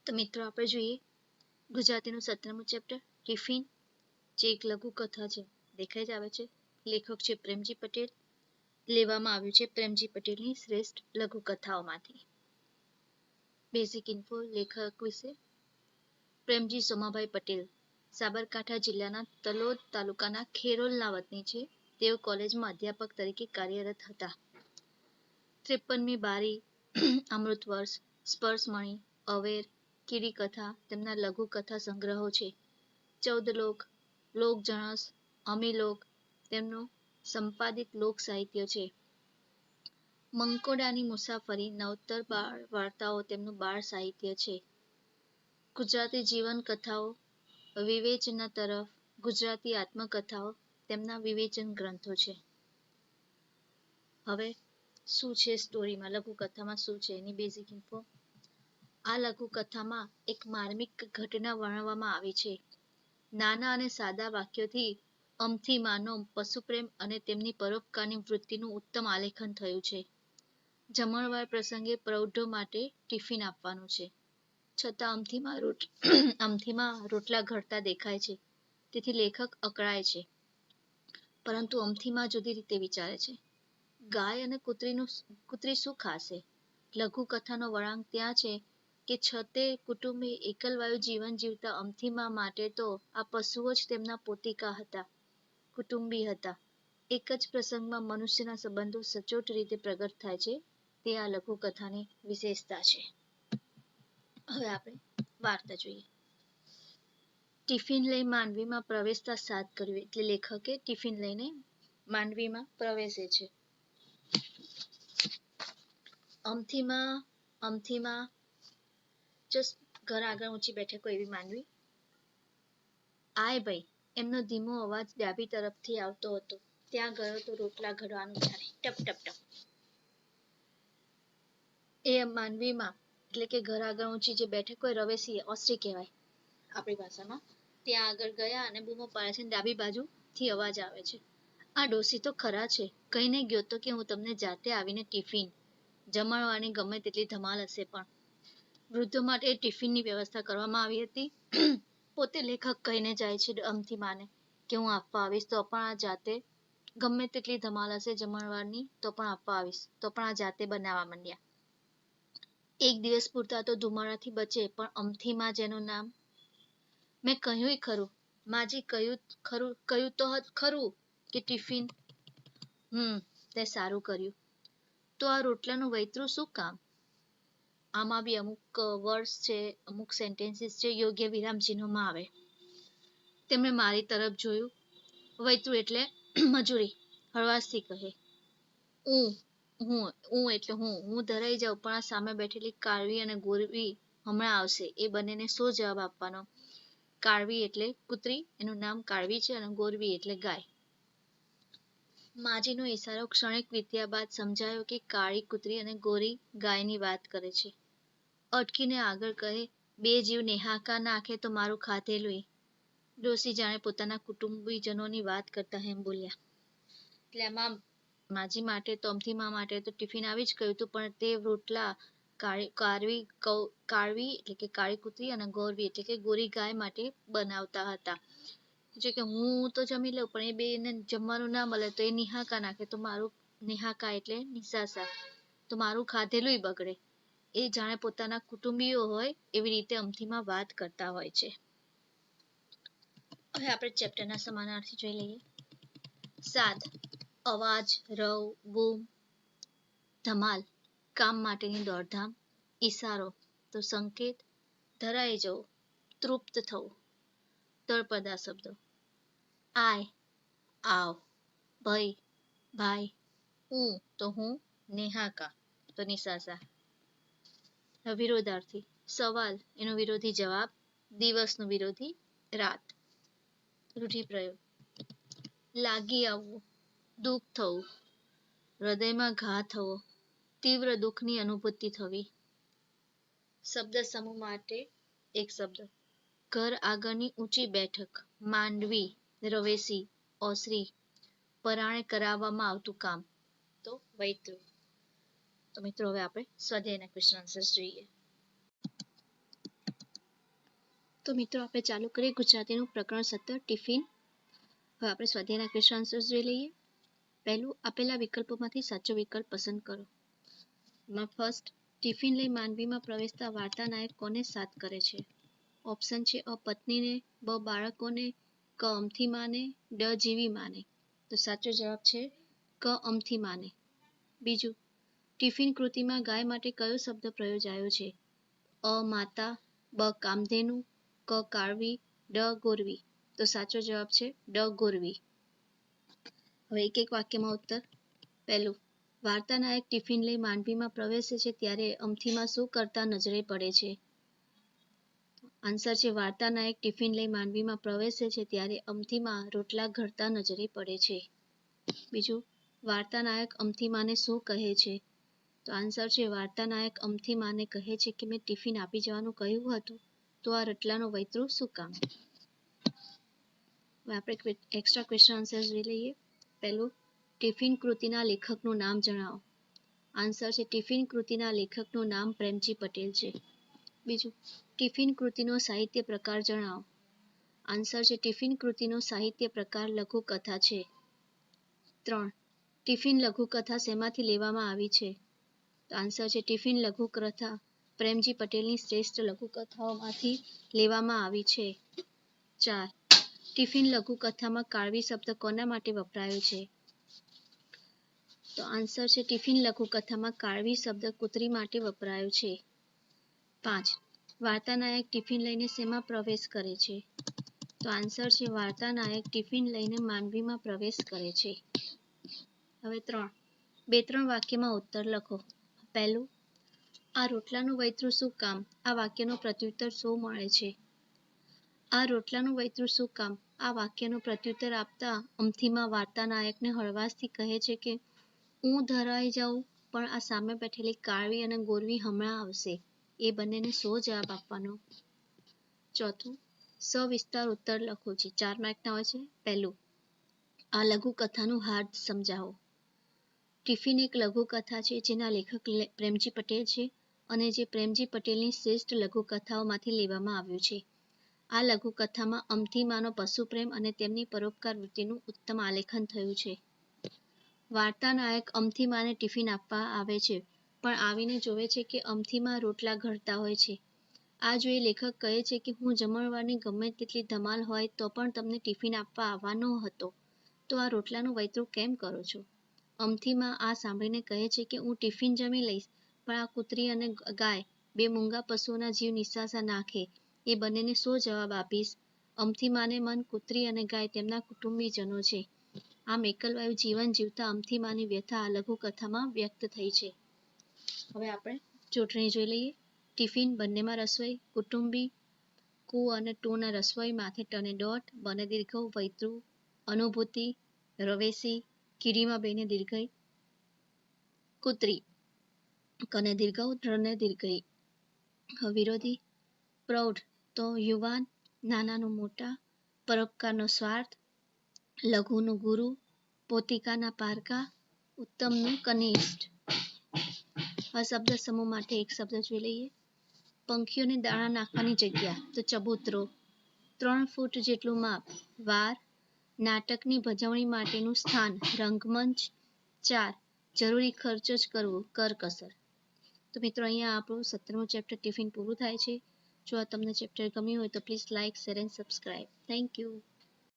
તો મિત્રો આપણે જોઈએ ગુજરાતીનું 17મું ચેપ્ટર ટિફિન, જે એક લઘુકથા છે. દેખાઈ જ આવે છે. લેખક છે પ્રેમજી પટેલ. લેવામાં આવ્યું છે પ્રેમજી પટેલની શ્રેષ્ઠ લઘુકથાઓમાંથી. બેઝિક ઇન્ફો લેખક વિશે. પ્રેમજી સોમાભાઈ પટેલ સાબરકાંઠા જિલ્લાના તલોદ તાલુકાના ખેરોલના વતની છે. તેઓ કોલેજમાં અધ્યાપક તરીકે કાર્યરત હતા. 53મી બારી, અમૃત વર્ષ, સ્પર્શમણી, અવેર, કીડીકથા તેમના લઘુકથા સંગ્રહો છે. 14 લોક, લોકજણસ, અમીલોક તેમનું સંપાદિત લોક સાહિત્ય છે. મંકોડાની મુસાફરી, નવતર બાળ વાર્તાઓ તેમનું બાળ સાહિત્ય છે. ગુજરાતી જીવન કથાઓ, વિવેચના તરફ, ગુજરાતી આત્મકથાઓ તેમના વિવેચન ગ્રંથો છે. હવે શું છે સ્ટોરીમાં, લઘુકથામાં શું છે એની બેઝિક ઇન્ફો. આ લઘુકથામાં એક માર્મિક ઘટના વર્ણવવામાં આવી છે. નાના અને સાદા વાક્યોથી અમથી માનવ પશુપ્રેમ અને તેમની પરોપકારની વૃત્તિનું ઉત્તમ આલેખન થયું છે. જમણવાર પ્રસંગે પ્રૌઢો માટે ટિફિન આપવાનું છે, છતાં અમથીમાં રોટલા ઘડતા દેખાય છે. તેથી લેખક અકળાય છે, પરંતુ અમથીમાં જુદી રીતે વિચારે છે. ગાય અને કૂતરી શું ખાશે? લઘુકથાનો વળાંક ત્યાં છે કે છતે કુટુંબી એકલવાયુ જીવન જીવતા અમથીમાં માટે તો આ પશુઓ જ તેમના પોતિકા હતા, કુટુંબી હતા. એક જ પ્રસંગમાં મનુષ્યના સંબંધો સચોટ રીતે પ્રગટ થાય છે, તે આ લઘુકથાની વિશેષતા છે. હવે આપણે વાર્તા જોઈએ. ટિફિન લઈ માંડવીમાં પ્રવેશતા સાદ કર્યું, એટલે લેખકે ટિફિન લઈને માંડવીમાં પ્રવેશે છે. અમથીમાં જસ્ટ ઘર આગળ ઊંચી બેઠક હોય એવી માંડવી. આય ભાઈ, એમનો ધીમો અવાજ ડાબી તરફથી આવતો હતો. ત્યાં ગયો તો રોટલા ઘડવાનું જાણે ટપ ટપ ટપ. એ માંડવીમાં એટલે કે ઘર આગળ ઊંચી જે બેઠક હોય, રવેશી ઓસરી કહેવાય આપણી ભાષામાં. ત્યાં આગળ ગયા અને બૂમો પાડે છે. ડાબી બાજુથી અવાજ આવે છે. આ ડોસી તો ખરા છે, કહીને ગયો તો કે હું તમને જાતે આવીને ટિફિન. જમણવાની ગમે તેટલી ધમાલ હશે પણ વૃદ્ધો માટે ટિફિનની વ્યવસ્થા કરવામાં આવી હતી. પોતે લેખક કહીને જાય છે અમથી માને કે હું આપવા આવીશ, તો પણ આ જાતે ગમે તેટલી ધમાલ હશે જમણવારની તો પણ આપવા આવીશ, તો પણ આ જાતે બનાવવા માંડ્યા. એક દિવસ પૂરતા તો ધુમાડાથી બચે, પણ અમથીમાં જેનું નામ મેં કહ્યું ખરું માજી, કહ્યું તો ખરું કે ટિફિન. તે સારું કર્યું. તો આ રોટલાનું વૈતરું શું કામ? આમાં બી અમુક વર્ડ્સ છે, અમુક સેન્ટેન્સીસ છે, યોગ્ય વિરામચિહ્નોમાં આવે. તેમણે મારી તરફ જોયું. વૈતરું એટલે મજૂરી, હળવાશથી કહે. હું એટલે હું ધરાઈ જાઉં, પણ આ સામે બેઠેલી કાળવી અને ગોરવી હમણાં આવશે. એ બંનેને શો જવાબ આપવાનો? કાળવી એટલે કૂતરી, એનું નામ કાળવી છે, અને ગોરવી એટલે ગાય. માજીનો ઈશારો ક્ષણિક વીત્યા બાદ સમજાયો કે કાળી કૂતરી અને ગોરી ગાયની વાત કરે છે. અટકીને આગળ કહે, બે જીવ નેહાકા નાખે તો મારું ખાધેલું. ડોસી જાણે પોતાના કુટુંબીજનોની વાત કરતા એમ બોલ્યા. એટલે એમાં માજી માટે તો અમથીમાં માટે તો ટિફિન આવી જ ગયું હતું, પણ તે રોટલા કાળવી એટલે કે કાળી કૂતરી અને ગોરવી એટલે કે ગોરી ગાય માટે બનાવતા હતા. જે કે હું તો જમી લઉં, પણ એ બેને જમવાનું ના મળે તો એ નિહાકા નાખે તો મારું, નિહાકા એટલે નિસાસા, તો મારું ખાધેલું બગડે. એ જાણે પોતાના કુટુંબીઓ હોય એવી રીતે અમથીમાં વાત કરતા હોય છે. હવે આપણે ચેપ્ટરના સમાનાર્થી જોઈ લઈએ. સાદ, અવાજ, રવ, બૂમ, ધમાલ, કામ માટેની દોડધામ, ઈશારો તો સંકેત, ધરાઈ જવું, તૃપ્ત થવું, તળપદા શબ્દો. આય, આવ, ભય, ભાઈ, તો હું, નેહાકા તો નિસાસા. વિરોધાર્થી, સવાલ એનો વિરોધી જવાબ, દિવસનો વિરોધી રાત. રૂઢિપ્રયોગ, લાગી આવવું, દુઃખ થવું, હૃદયમાં ઘા થવો, તીવ્ર દુઃખની અનુભૂતિ થવી. શબ્દ સમૂહ માટે એક શબ્દ. ઘર આગળની ઊંચી બેઠક, માંડવી, રવેશી, ઓસરી, પરાણે કરાવવામાં આવતું કામ તો વૈતરું. તો મિત્રો હવે આપણે સ્વાધ્યાયના ક્વેશ્ચન આન્સર્સ જોઈએ. તો મિત્રો આપણે ચાલુ કરીએ ગુજરાતીનું પ્રકરણ 17 ટિફિન. હવે આપણે સ્વાધ્યાયના ક્વેશ્ચન આન્સર્સ જોઈ લઈએ. પહેલું, આપેલા વિકલ્પોમાંથી સાચો વિકલ્પ પસંદ કરો. એમાં ફર્સ્ટ, ટિફિન લઈ માંડવીમાં પ્રવેશતા વાર્તા નાયક કોને સાથ કરે છે? ઓપ્શન છે અ પત્નીને, બ બાળકોને, ક અમથી માને, ડ જીવી માને. તો સાચો જવાબ છે ક અમથી માને. બીજું, ટિફિન કૃતિમાં ગાય માટે કયો શબ્દ પ્રયોજાયો છે? અ માતા, બ કામધેનુ, ક કાળવી, ડ ગોરવી. તો સાચો જવાબ છે ડ ગોરવી. હવે એક એક વાક્યમાં ઉત્તર. પહેલું, વાર્તા નાયક ટિફિન લઈ માંડવીમાં પ્રવેશે છે ત્યારે અમથીમાં શું કરતા નજરે પડે છે? આન્સર છે વાર્તા નાયક ટિફિન લઈ માંડવીમાં પ્રવેશે છે ત્યારે અમથીમાં રોટલા ઘડતા નજરે પડે છે. બીજું, વાર્તા નાયક અમથી માને શું કહે છે? તો આન્સર છે વાર્તા નાયક અમથી માને કહે છે કે મેં ટિફિન આપી જવાનું કહ્યું હતું, તો આ રટલાનો વૈતરું શું કામ? હવે આપણે એક્સ્ટ્રા ક્વેશ્ચન આન્સર જોઈ લઈએ. પહેલું, ટિફિન કૃતિના લેખકનું નામ જણાવો. આન્સર છે ટિફિન કૃતિના લેખકનું નામ પ્રેમજી પટેલ છે. બીજું, ટિફિન કૃતિનો સાહિત્ય પ્રકાર જણાવો. આન્સર છે ટિફિન કૃતિનો સાહિત્ય પ્રકાર લઘુકથા છે. 3, ટિફિન લઘુકથા શેમાંથી લેવામાં આવી છે? તો આન્સર છે ટિફિન લઘુકથા પ્રેમજી પટેલની શ્રેષ્ઠ લઘુકથાઓમાંથી લેવામાં આવી છે. 4, ટિફિન લઘુકથામાં કાળવી શબ્દ કોના માટે વપરાયો છે? તો આન્સર છે ટિફિન લઘુકથામાં કાળવી શબ્દ કૂતરી માટે વપરાયો છે. 5, વાર્તા નાયક ટિફિન લઈને શેમાં પ્રવેશ કરે છે? તો આન્સર છે વાર્તા નાયક ટિફિન લઈને માંડવીમાં પ્રવેશ કરે છે. હવે 3, 2-3 વાક્યમાં ઉત્તર લખો. પહેલું, આ રોટલાનું વૈતરું શું કામ? આ વાક્યનો પ્રત્યુત્તર શું મળે છે? આ રોટલાનું વૈતરું શું કામ? આ વાક્યનો પ્રત્યુત્તર આપતા અમથીમાં વાર્તા નાયકને હળવાશથી કહે છે કે હું ધરાઈ જાઉં, પણ આ સામે બેઠેલી કાળવી અને ગોરવી હમણાં આવશે. એ બંનેને શો જવાબ આપવાનો? ચોથું, સવિસ્તાર ઉત્તર લખો. છે 4 માર્કના હોય છે. પહેલું, આ લઘુકથાનું હાર્દ સમજાવો. ટિફિન એક લઘુકથા છે જેના લેખક પ્રેમજી પટેલ છે અને જે પ્રેમજી પટેલની શ્રેષ્ઠ લઘુકથાઓમાંથી લેવામાં આવ્યું છે. આ લઘુકથામાં અમથીમાનો પશુપ્રેમ અને તેમની પરોપકાર વૃત્તિનું ઉત્તમ આલેખન થયું છે. વાર્તા નાયક અમથીમાને ટિફિન આપવા આવે છે, પણ આવીને જોવે છે કે અમથીમા રોટલા ઘડતા હોય છે. આ જોઈ લેખક કહે છે કે હું જમણવારની ગમે તેટલી ધમાલ હોય તો પણ તમને ટિફિન આપવા આવવાનો હતો, તો આ રોટલાનું વૈતરું કેમ કરો છો? અમથીમાં આ સાંભળીને કહે છે કે હું ટિફિન જમી લઈશ, પણ આ કૂતરી અને ગાય બે મૂંગા પશુઓના જીવ નિશાસા નાખે, એ બંનેને શું જવાબ આપીશ? અમથીમાને મન કૂતરી અને ગાય તેમના કુટુંબીજનો છે. આમ એકલવાયુ જીવન જીવતા અમથીમાની વ્યથા આ લઘુકથામાં વ્યક્ત થઈ છે. હવે આપણે જોડણી જોઈ લઈએ. ટિફિન બંનેમાં રસોઈ, કુટુંબી કુ અને ટુના રસોઈ, માથે ટને ડોટ, બને દીર્ઘ, વૈતરું, અનુભૂતિ, રવેશી, કીડીમાં બેને દીર્ઘઈ, કૂતરી, કને દીર્ઘ, રને દીર્ઘઈ. વિરોધી, પ્રૌઢ તો યુવાન, નાનાનું મોટા, પરોપકારનો સ્વાર્થ, લઘુનું ગુરુ, પોતિકાના પારકા, ઉત્તમનું કનિષ્ઠ. આ શબ્દ સમૂહ માટે એક શબ્દ જોઈ લઈએ. પંખીઓને દાણા નાખવાની જગ્યા તો ચબૂતરો, 3 ફૂટ જેટલું માપ, વાર, નાટકની ભજવણી માટેનું સ્થાન, રંગમંચ. 4, જરૂરી ખર્ચ જ કરવું, કરકસર. તો મિત્રો અહીંયા આપણું 17મું ચેપ્ટર ટિફિન પૂરું થાય છે. જો આ તમને ચેપ્ટર ગમ્યું હોય તો please like, share and subscribe. Thank you.